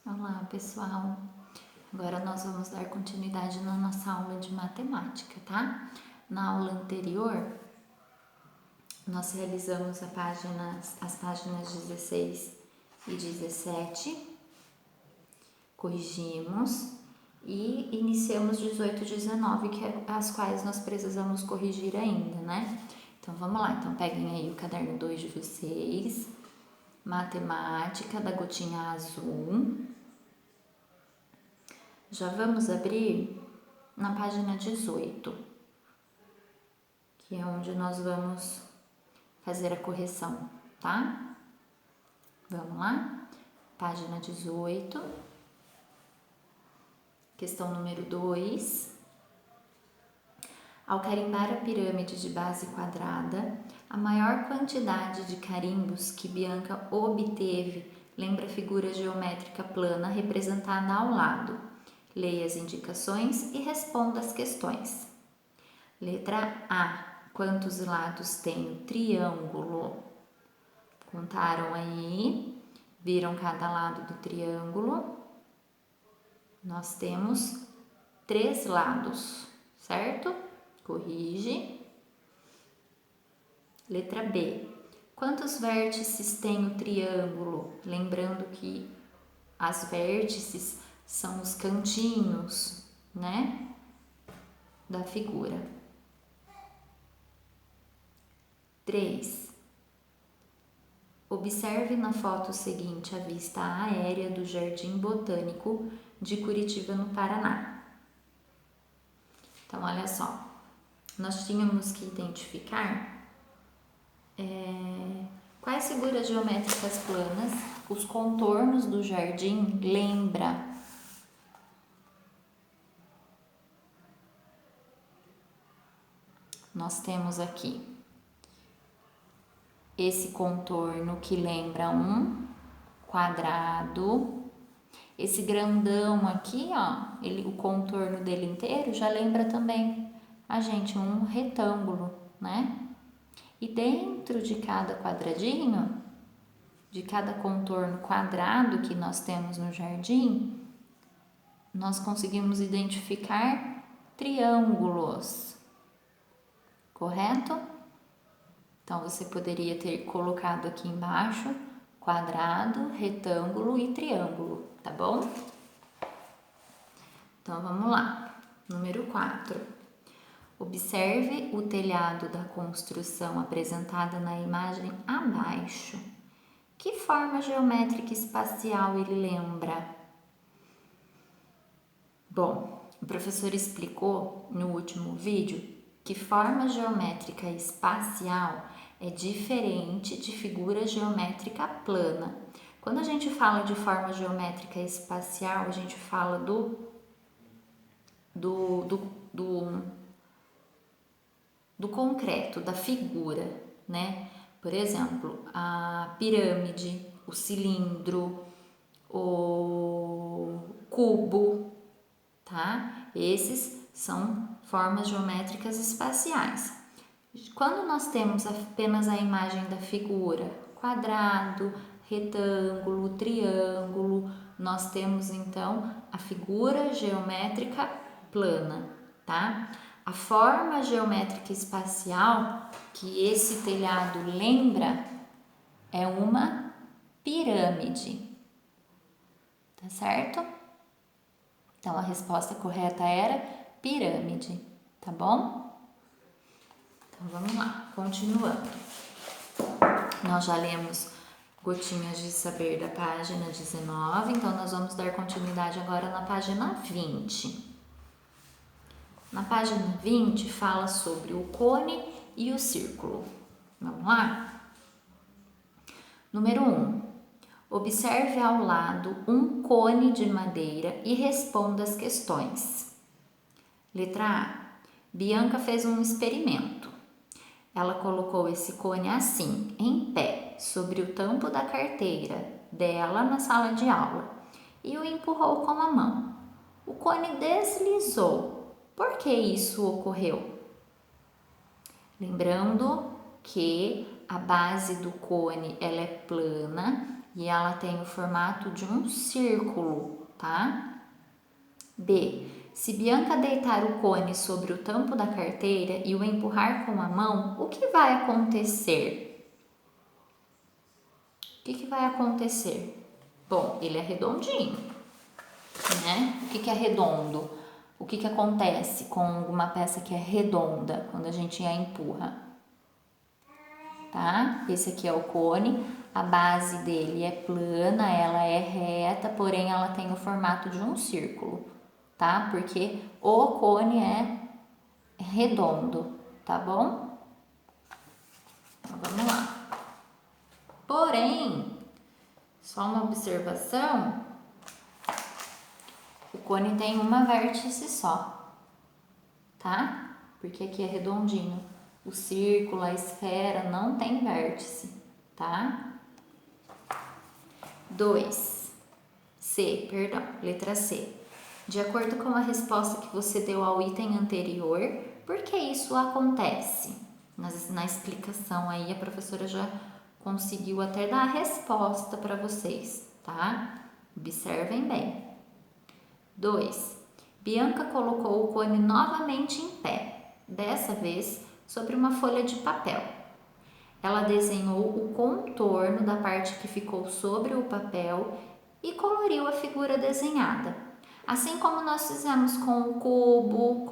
Olá, pessoal! Agora nós vamos dar continuidade na nossa aula de matemática, tá? Na aula anterior, nós realizamos as páginas 16 e 17, corrigimos e iniciamos 18 e 19, as quais nós precisamos corrigir ainda, né? Então, vamos lá. Então, peguem aí o caderno 2 de vocês, matemática da gotinha azul. Já vamos abrir na página 18, que é onde nós vamos fazer a correção, tá? Vamos lá? Página 18, questão número 2. Ao carimbar a pirâmide de base quadrada, a maior quantidade de carimbos que Bianca obteve lembra a figura geométrica plana representada ao lado. Leia as indicações e responda as questões. Letra A. Quantos lados tem o triângulo? Contaram aí? Viram cada lado do triângulo? Nós temos 3 lados, certo? Corrige. Letra B. Quantos vértices tem o triângulo? Lembrando que as vértices são os cantinhos, né, da figura. 3. Observe na foto seguinte a vista aérea do Jardim Botânico de Curitiba, no Paraná. Então, olha só, nós tínhamos que identificar quais figuras geométricas planas os contornos do jardim lembra. Nós temos aqui esse contorno que lembra um quadrado. Esse grandão aqui, ó, o contorno dele inteiro já lembra também a gente um retângulo, né? E dentro de cada quadradinho, de cada contorno quadrado que nós temos no jardim, nós conseguimos identificar triângulos. Correto? Então, você poderia ter colocado aqui embaixo quadrado, retângulo e triângulo, tá bom? Então, vamos lá. Número 4. Observe o telhado da construção apresentada na imagem abaixo. Que forma geométrica espacial ele lembra? Bom, o professor explicou no último vídeo que forma geométrica espacial é diferente de figura geométrica plana. Quando a gente fala de forma geométrica espacial, a gente fala do concreto, da figura, né? Por exemplo, a pirâmide, o cilindro, o cubo, tá? Esses são formas geométricas espaciais. Quando nós temos apenas a imagem da figura, quadrado, retângulo, triângulo, nós temos então a figura geométrica plana, tá? A forma geométrica espacial que esse telhado lembra é uma pirâmide, tá certo? Então, a resposta correta era pirâmide, tá bom? Então, vamos lá, continuando. Nós já lemos Gotinhas de Saber da página 19, então nós vamos dar continuidade agora na página 20. Na página 20 fala sobre o cone e o círculo. Vamos lá? Número 1. Observe ao lado um cone de madeira e responda as questões. Letra A. Bianca fez um experimento. Ela colocou esse cone assim, em pé, sobre o tampo da carteira dela na sala de aula e o empurrou com a mão. O cone deslizou. Por que isso ocorreu? Lembrando que a base do cone ela é plana e ela tem o formato de um círculo, tá? B. Se Bianca deitar o cone sobre o tampo da carteira e o empurrar com a mão, o que vai acontecer? O que vai acontecer? Bom, ele é redondinho, né? O que é redondo? O que acontece com uma peça que é redonda quando a gente a empurra? Tá? Esse aqui é o cone, a base dele é plana, ela é reta, porém ela tem o formato de um círculo, tá? Porque o cone é redondo, tá bom? Então vamos lá. Porém, só uma observação, o cone tem uma vértice só, tá? Porque aqui é redondinho. O círculo, a esfera não tem vértice, tá? 2. Letra C. De acordo com a resposta que você deu ao item anterior, por que isso acontece? Na explicação aí, a professora já conseguiu até dar a resposta para vocês, tá? Observem bem. 2. Bianca colocou o cone novamente em pé, dessa vez sobre uma folha de papel. Ela desenhou o contorno da parte que ficou sobre o papel e coloriu a figura desenhada. Assim como nós fizemos com o cubo,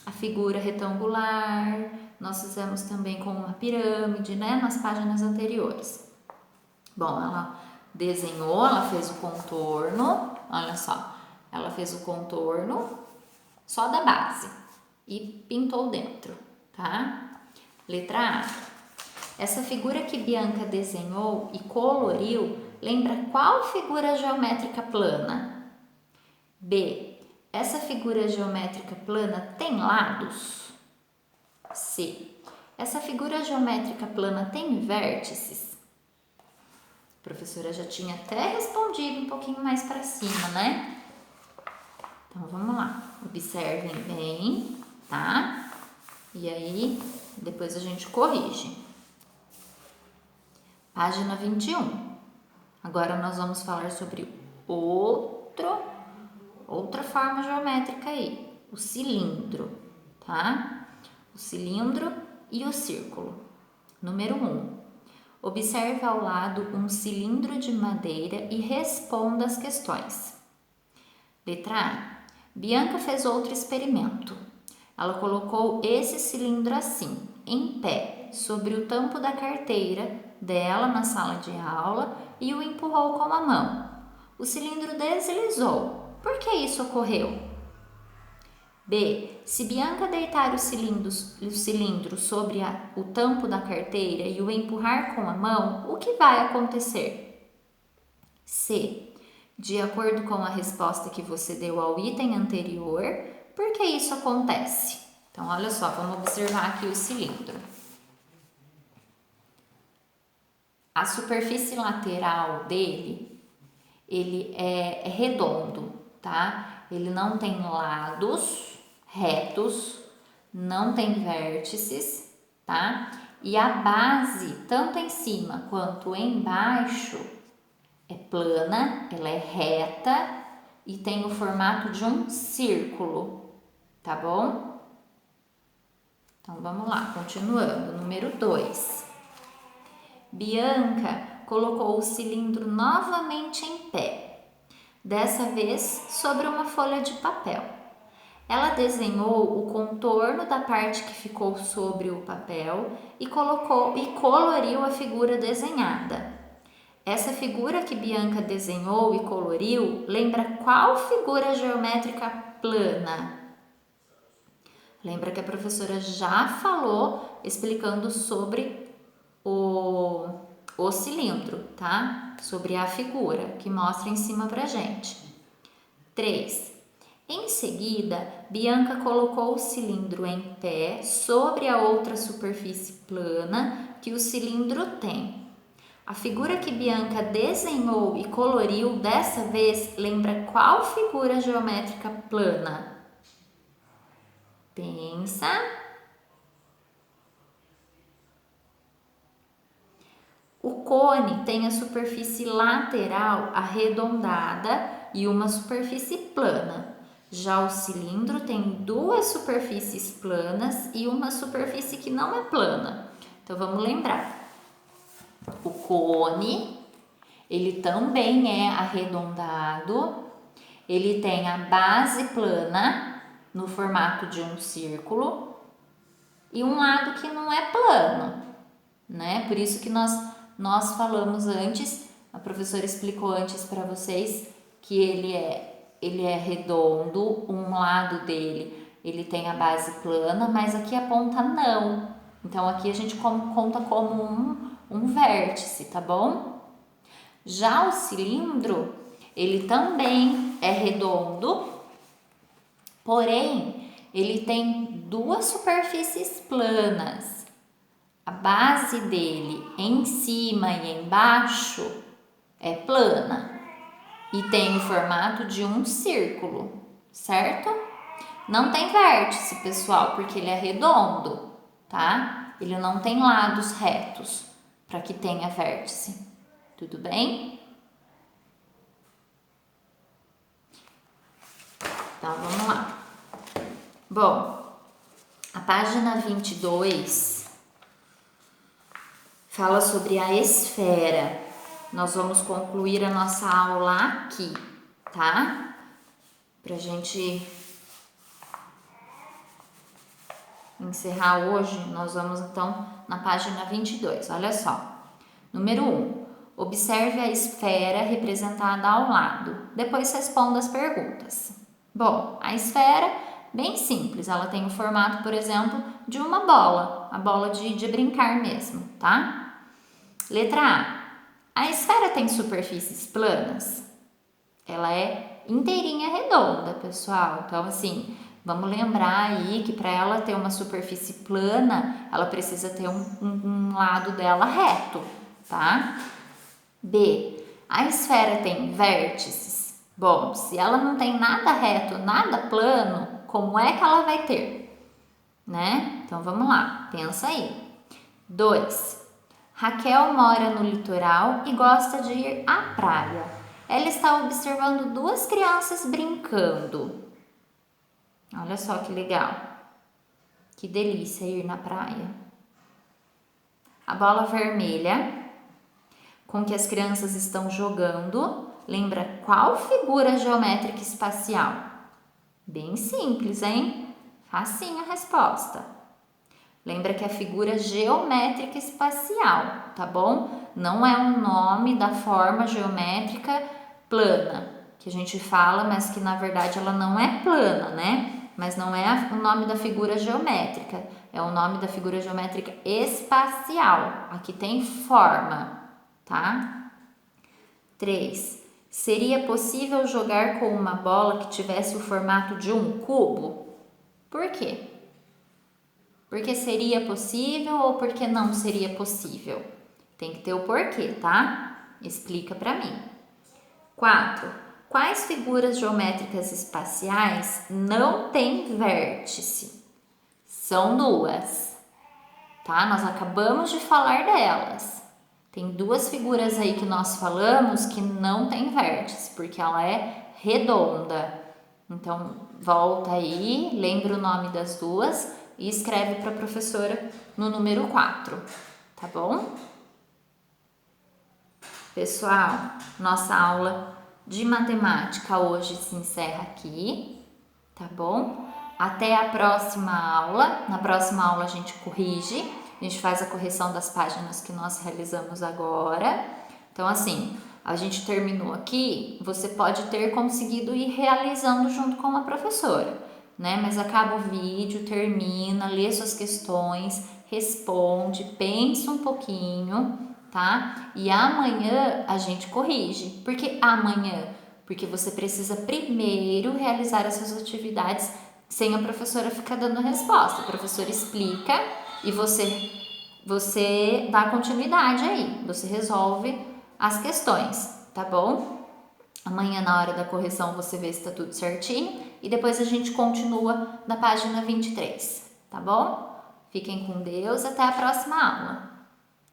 a figura retangular, nós fizemos também com uma pirâmide, né, nas páginas anteriores. Bom, ela desenhou, ela fez o contorno, olha só, ela fez o contorno só da base e pintou dentro, tá? Letra A. Essa figura que Bianca desenhou e coloriu lembra qual figura geométrica plana? B. Essa figura geométrica plana tem lados? C. Essa figura geométrica plana tem vértices? A professora já tinha até respondido um pouquinho mais para cima, né? Então vamos lá, observem bem, tá? E aí depois a gente corrige. Página 21. Agora nós vamos falar sobre outra forma geométrica aí, o cilindro, tá? O cilindro e o círculo. Número 1. Observe ao lado um cilindro de madeira e responda as questões. Letra A. Bianca fez outro experimento. Ela colocou esse cilindro assim, em pé, sobre o tampo da carteira dela na sala de aula e o empurrou com a mão. O cilindro deslizou. Por que isso ocorreu? B. Se Bianca deitar o cilindro sobre o tampo da carteira e o empurrar com a mão, o que vai acontecer? C. De acordo com a resposta que você deu ao item anterior, por que isso acontece? Então, olha só, vamos observar aqui o cilindro. A superfície lateral dele, ele é redondo, tá? Ele não tem lados retos, não tem vértices, tá? E a base, tanto em cima quanto embaixo, é plana, ela é reta e tem o formato de um círculo, tá bom? Então vamos lá, continuando. Número 2. Bianca colocou o cilindro novamente em pé, dessa vez sobre uma folha de papel. Ela desenhou o contorno da parte que ficou sobre o papel e coloriu a figura desenhada. Essa figura que Bianca desenhou e coloriu lembra qual figura geométrica plana? Lembra que a professora já falou explicando sobre o cilindro, tá? Sobre a figura que mostra em cima pra gente. 3. Em seguida, Bianca colocou o cilindro em pé sobre a outra superfície plana que o cilindro tem. A figura que Bianca desenhou e coloriu dessa vez lembra qual figura geométrica plana? Pensa. O cone tem a superfície lateral arredondada e uma superfície plana. Já o cilindro tem duas superfícies planas e uma superfície que não é plana. Então vamos lembrar. O cone, ele também é arredondado, ele tem a base plana no formato de um círculo e um lado que não é plano, né? Por isso que nós falamos antes, a professora explicou antes para vocês que ele é redondo, um lado dele ele tem a base plana, mas aqui a ponta não. Então aqui a gente conta como um vértice, tá bom? Já o cilindro, ele também é redondo, porém ele tem duas superfícies planas. A base dele em cima e embaixo é plana e tem o formato de um círculo, certo? Não tem vértice, pessoal, porque ele é redondo, tá? Ele não tem lados retos para que tenha vértice. Tudo bem? Então, vamos lá. Bom, a página 22 fala sobre a esfera. Nós vamos concluir a nossa aula aqui, tá? Pra gente encerrar hoje, nós vamos então na página 22. Olha só. Número 1. Observe a esfera representada ao lado. Depois responda as perguntas. Bom, a esfera, bem simples. Ela tem o formato, por exemplo, de uma bola. A bola de brincar mesmo, tá? Letra A. A esfera tem superfícies planas? Ela é inteirinha redonda, pessoal. Então, assim, vamos lembrar aí que para ela ter uma superfície plana, ela precisa ter um lado dela reto, tá? B. A esfera tem vértices? Bom, se ela não tem nada reto, nada plano, como é que ela vai ter? Né? Então, vamos lá. Pensa aí. 2. Raquel mora no litoral e gosta de ir à praia. Ela está observando duas crianças brincando. Olha só que legal. Que delícia ir na praia. A bola vermelha com que as crianças estão jogando lembra qual figura geométrica espacial? Bem simples, hein? Facinho a resposta. Lembra que é a figura geométrica espacial, tá bom? Não é um nome da forma geométrica plana, que a gente fala, mas que na verdade ela não é plana, né? Mas não é o nome da figura geométrica, é o nome da figura geométrica espacial. Aqui tem forma, tá? 3. Seria possível jogar com uma bola que tivesse o formato de um cubo? Por quê? Porque seria possível ou porque não seria possível? Tem que ter o porquê, tá? Explica para mim. 4. Quais figuras geométricas espaciais não têm vértice? São duas, tá? Nós acabamos de falar delas. Tem duas figuras aí que nós falamos que não tem vértice, porque ela é redonda. Então, volta aí, lembra o nome das duas e escreve para a professora no número 4, tá bom? Pessoal, nossa aula de matemática hoje se encerra aqui, tá bom? Até a próxima aula. Na próxima aula a gente corrige, a gente faz a correção das páginas que nós realizamos agora. Então, assim, a gente terminou aqui, você pode ter conseguido ir realizando junto com a professora, né? Mas acaba o vídeo, termina, lê suas questões, responde, pensa um pouquinho, tá? E amanhã a gente corrige. Por que amanhã? Porque você precisa primeiro realizar essas atividades sem a professora ficar dando resposta. A professora explica e você dá continuidade aí, você resolve as questões, tá bom? Amanhã na hora da correção você vê se tá tudo certinho e depois a gente continua na página 23, tá bom? Fiquem com Deus, até a próxima aula.